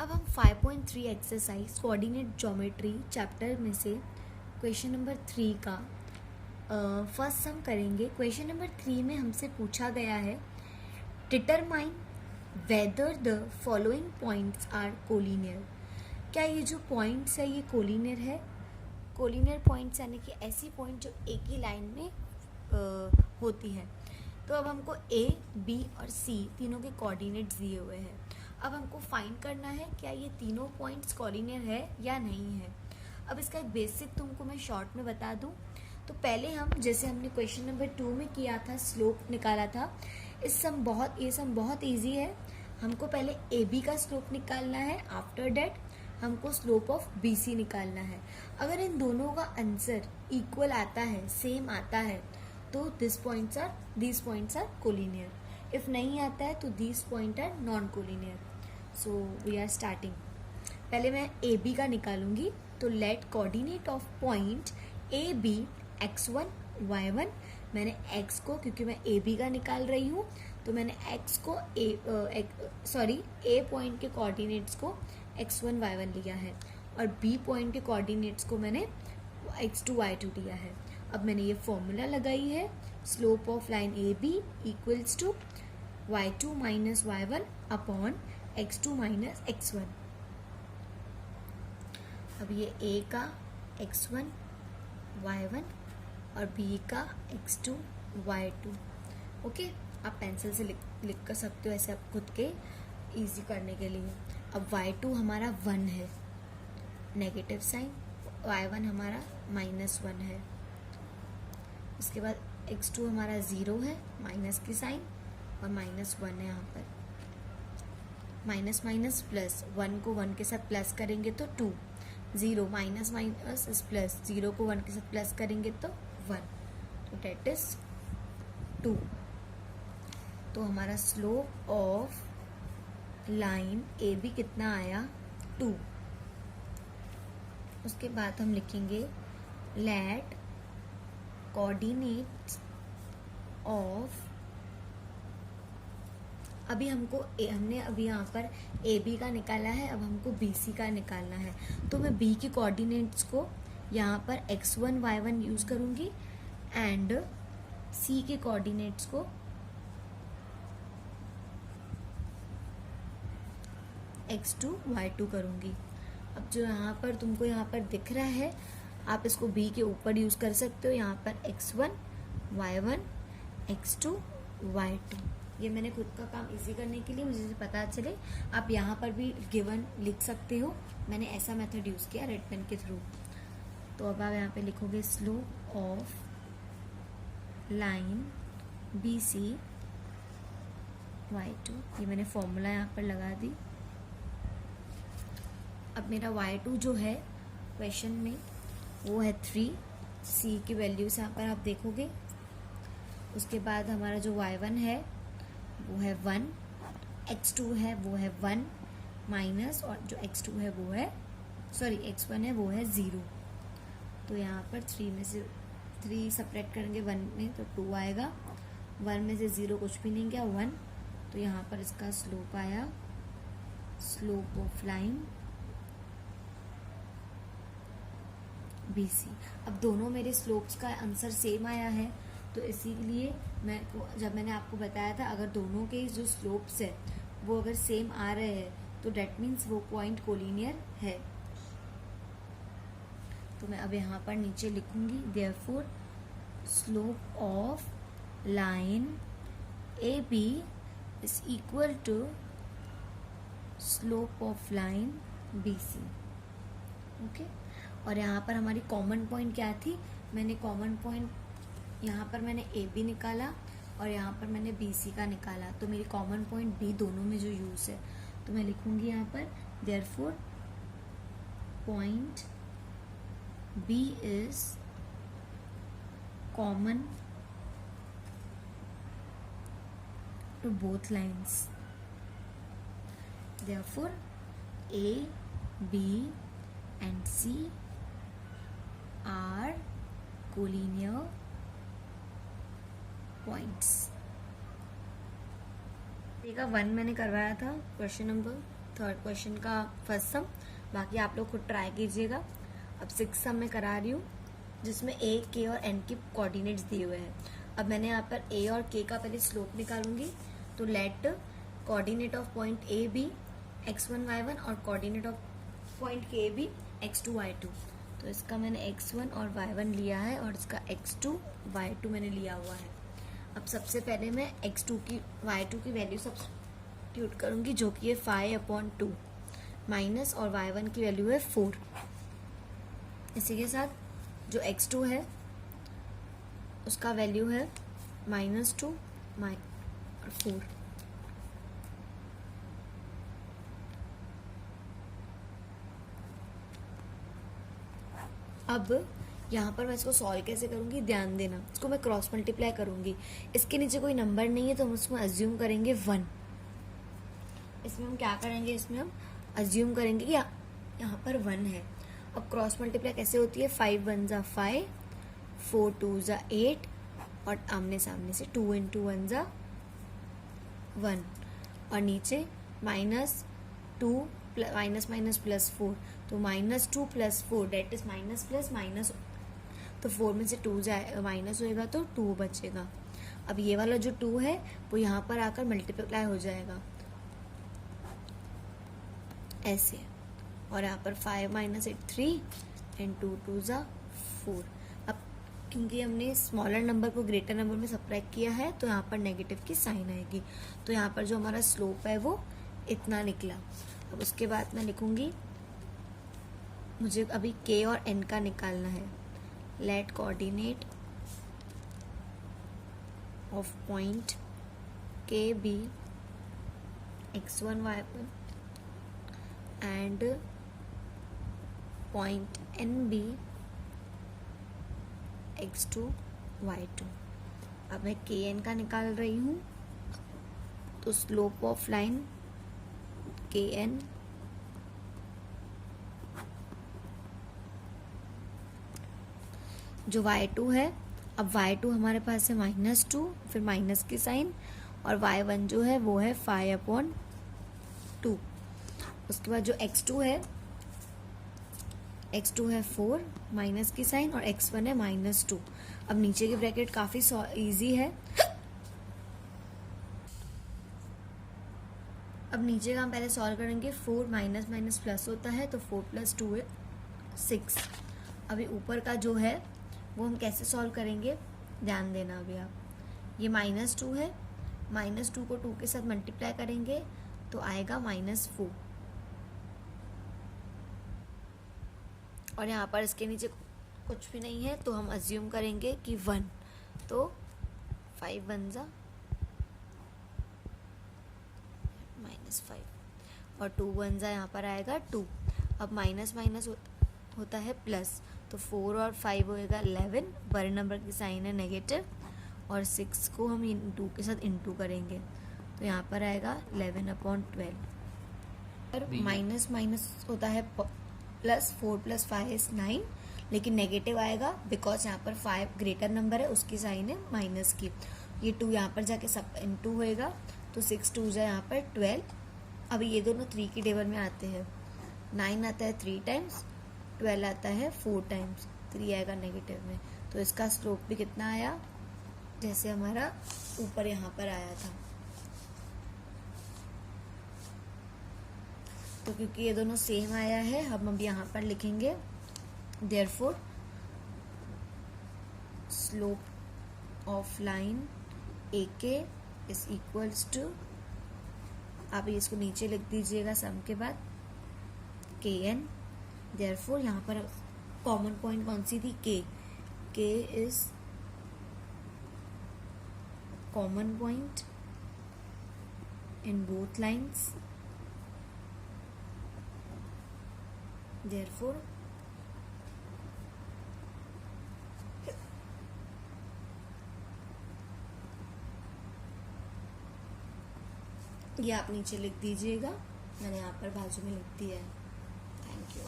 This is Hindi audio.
अब हम 5.3 एक्सरसाइज कोऑर्डिनेट ज्योमेट्री चैप्टर में से क्वेश्चन नंबर 3 का फर्स्ट सम करेंगे। क्वेश्चन नंबर 3 में हमसे पूछा गया है determine whether the following points are collinear. क्या ये जो पॉइंट्स है ये कोलिनियर है? कोलिनियर पॉइंट्स यानी कि ऐसी पॉइंट जो एक ही लाइन में होती है। तो अब हमको ए, बी और सी तीनों के कोऑर्डिनेट्स दिए हुए हैं। अब हमको फाइंड करना है क्या ये तीनों पॉइंट्स कोलिनियर है या नहीं है। अब इसका एक बेसिक तुमको मैं शॉर्ट में बता दूं तो पहले हम जैसे हमने क्वेश्चन नंबर 2 में किया था, स्लोप निकाला था। ये सम बहुत इजी है। हमको पहले ए बी का स्लोप निकालना है, आफ्टर डेट हमको स्लोप ऑफ बी सी निकालना है। अगर इन दोनों का आंसर इक्वल आता है, सेम आता है, तो these points are collinear. If नहीं आता है तो these point are non collinear. So we are starting. पहले मैं ए बी का निकालूंगी। तो let coordinate of point A B x1 y1। मैंने x को, क्योंकि मैं ए बी का निकाल रही हूँ, तो मैंने x को ए पॉइंट के कोऑर्डिनेट्स को x1 y1 लिया है और b पॉइंट के कोऑर्डिनेट्स को मैंने x2 y2 लिया है। अब मैंने ये फॉर्मूला लगाई है, slope of line A B equals to y2 minus y1 upon x2 minus x1। अब ये a का x1 y1 और b का x2 y2। ओके, आप पेंसिल से लिख कर सकते हो ऐसे, आप खुद के इजी करने के लिए। अब y2 हमारा 1 है, नेगेटिव साइन, y1 हमारा -1 है। उसके बाद x2 हमारा 0 है, माइनस की साइन और -1 है। यहाँ पर माइनस माइनस प्लस, 1 को 1 के साथ प्लस करेंगे तो 2, 0 माइनस माइनस इज प्लस, 0 को 1 के साथ प्लस करेंगे तो 1, तो डेट इज 2। तो हमारा slope of line A B कितना आया? 2। उसके बाद हम लिखेंगे लेट कोऑर्डिनेट्स ऑफ, अभी हमने अभी यहाँ पर ए बी का निकाला है, अब हमको बी सी का निकालना है। तो मैं बी के कोऑर्डिनेट्स को यहाँ पर x1 y1 यूज करूँगी एंड सी के कोऑर्डिनेट्स को x2 y2 करूँगी। अब जो यहाँ पर तुमको यहाँ पर दिख रहा है, आप इसको b के ऊपर यूज कर सकते हो। यहाँ पर x1 y1 x2 y2। ये मैंने खुद का काम इजी करने के लिए, मुझे पता चले, आप यहाँ पर भी गिवन लिख सकते हो। मैंने ऐसा मेथड यूज किया रेड पेन के थ्रू। तो अब आप यहाँ पे लिखोगे slope of line B C y2। ये मैंने फॉर्मूला यहाँ पर लगा दी। अब मेरा y2 जो है क्वेश्चन में वो है 3, c की वैल्यूज यहाँ पर आप देखोगे। उसके बाद हमारा जो y1 है वो है 1, x2 है वो है 1 माइनस, और जो x2 है वो है x1 है वो है 0। तो यहाँ पर 3 में से 3 सब्ट्रैक्ट करेंगे 1 में तो 2 आएगा, 1 में से 0 कुछ भी नहीं गया, 1। तो यहाँ पर इसका स्लोप आया, स्लोप ऑफ लाइन BC। अब दोनों मेरे स्लोप्स का आंसर सेम आया है, तो इसीलिए जब मैंने आपको बताया था अगर दोनों के जो स्लोप्स है वो अगर सेम आ रहे हैं तो डेट मीन्स वो पॉइंट कोलिनियर है। तो मैं अब यहाँ पर नीचे लिखूंगी therefore slope of line A B is equal to slope of line B C. Okay, और यहाँ पर हमारी कॉमन पॉइंट क्या थी? मैंने कॉमन पॉइंट यहाँ पर मैंने ए बी निकाला और यहाँ पर मैंने बी सी का निकाला। तो मेरी कॉमन पॉइंट बी दोनों में जो यूज है, तो मैं लिखूंगी यहाँ पर therefore point B is common to both lines. Therefore A B and C are collinear points. देखा 1 मैंने करवाया था क्वेश्चन नंबर थर्ड क्वेश्चन का फर्स्ट सम, बाकी आप लोग खुद ट्राई कीजिएगा। अब सिक्स सम मैं करा रही हूँ जिसमें ए, के और एन की कोऑर्डिनेट्स दिए हुए हैं। अब मैंने यहाँ पर ए और के का पहले स्लोप निकालूंगी, तो let coordinate of point A B x1 y1 और coordinate of point K be x2 y2। तो इसका मैंने x1 और y1 लिया है और इसका x2 y2 मैंने लिया हुआ है। अब सबसे पहले मैं x2 की y2 की वैल्यू सब्स्टिट्यूट करूंगी, जो कि है 5/2 माइनस और y1 की वैल्यू है 4। इसी के साथ जो x2 है उसका वैल्यू है -2 और 4। अब यहाँ पर मैं इसको सॉल्व कैसे करूँगी, ध्यान देना। इसको मैं क्रॉस मल्टीप्लाई करूँगी, इसके नीचे कोई नंबर नहीं है तो हम उसमें अज्यूम करेंगे 1। इसमें हम क्या करेंगे, इसमें हम अज्यूम करेंगे कि यहाँ पर 1 है। अब क्रॉस मल्टीप्लाई कैसे होती है, 5 1 ज़ा 5, 4 2 ज़ा 8 और आमने सामने से 2 × 1 ज़ा 1 और नीचे -2 -+ 4, तो -2 + 4 डेट इज -+-, तो 4 में से 2 जाए माइनस होएगा तो 2 बचेगा। अब ये वाला जो 2 है वो यहाँ पर आकर मल्टीप्लाई हो जाएगा ऐसे, और यहाँ पर 5 - 8 3 एंड 2 2 ज़ा 4। अब क्योंकि हमने स्मॉलर नंबर को ग्रेटर नंबर में सब्ट्रैक्ट किया है तो यहाँ पर नेगेटिव की साइन आएगी, तो यहाँ पर जो हमारा स्लोप है वो इतना निकला। अब उसके बाद मैं लिखूंगी, मुझे अभी के और एन का निकालना है। Let coordinate of point K be x1 y1 and point N be x2 y2। अब मैं के एन का निकाल रही हूँ, तो स्लोप ऑफ लाइन के एन जो y2 है, अब y2 हमारे पास है -2, फिर माइनस की साइन, और y1 जो है वो है 5/2। उसके बाद जो x2 है, x2 है 4 माइनस की साइन और x1 है -2। अब नीचे की ब्रैकेट काफी इजी है। अब नीचे का हम पहले सॉल्व करेंगे। 4 माइनस प्लस होता है, तो 4 + 2 है 6। अभी ऊपर का जो है वो हम कैसे सॉल्व करेंगे, ध्यान देना। अभी आप, ये -2 है, -2 को 2 के साथ मल्टीप्लाई करेंगे तो आएगा -4, और यहाँ पर इसके नीचे कुछ भी नहीं है तो हम अज्यूम करेंगे कि 1, तो 5 1 ज़ा -5 और 2 1 ज़ा यहाँ पर आएगा 2। अब माइनस होता है प्लस, तो 4 और 5 होएगा 11, बड़े नंबर की साइन है नेगेटिव, और 6 को हम 2 के साथ इंटू करेंगे तो यहाँ पर आएगा 11/12। और माइनस होता है प्लस, 4 + 5 = 9, लेकिन नेगेटिव आएगा बिकॉज यहाँ पर 5 ग्रेटर नंबर है, उसकी साइन है माइनस की। ये 2 यहाँ पर जाके सब इंटू होएगा, तो 6 2 ज़ा यहाँ पर 12। अब ये दोनों 3 की टेबल में आते हैं। 9 आता है 3 टाइम्स, 12 आता है 4 टाइम्स, 3 आएगा नेगेटिव में। तो इसका स्लोप भी कितना आया, जैसे हमारा ऊपर यहाँ पर आया था। तो क्योंकि ये दोनों सेम आया है, हम अब यहाँ पर लिखेंगे therefore slope of line AK is equals to, आप इसको नीचे लिख दीजिएगा सम के बाद, KN। देयरफॉर यहाँ पर कॉमन पॉइंट कौन सी थी, K is common point in both lines, therefore ये आप नीचे लिख दीजिएगा, मैंने यहाँ पर बाजू में लिख दिया है। Thank you.